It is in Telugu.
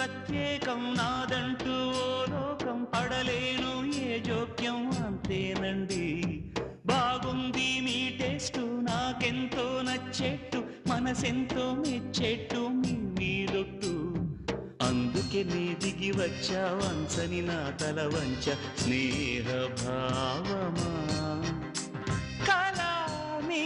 ప్రత్యేకం నాదంటూ ఓ లోకం పడలేను ఏ జోక్యం అంతేనండి బాగుంది మీ టేస్టు నాకెంతో నచ్చేట్టు మనసెంతో మెచ్చేట్టు మీ మీదొట్టు అందుకే నీ దిగి వచ్చా వంచని నా తల వంచ స్నేహ భావమా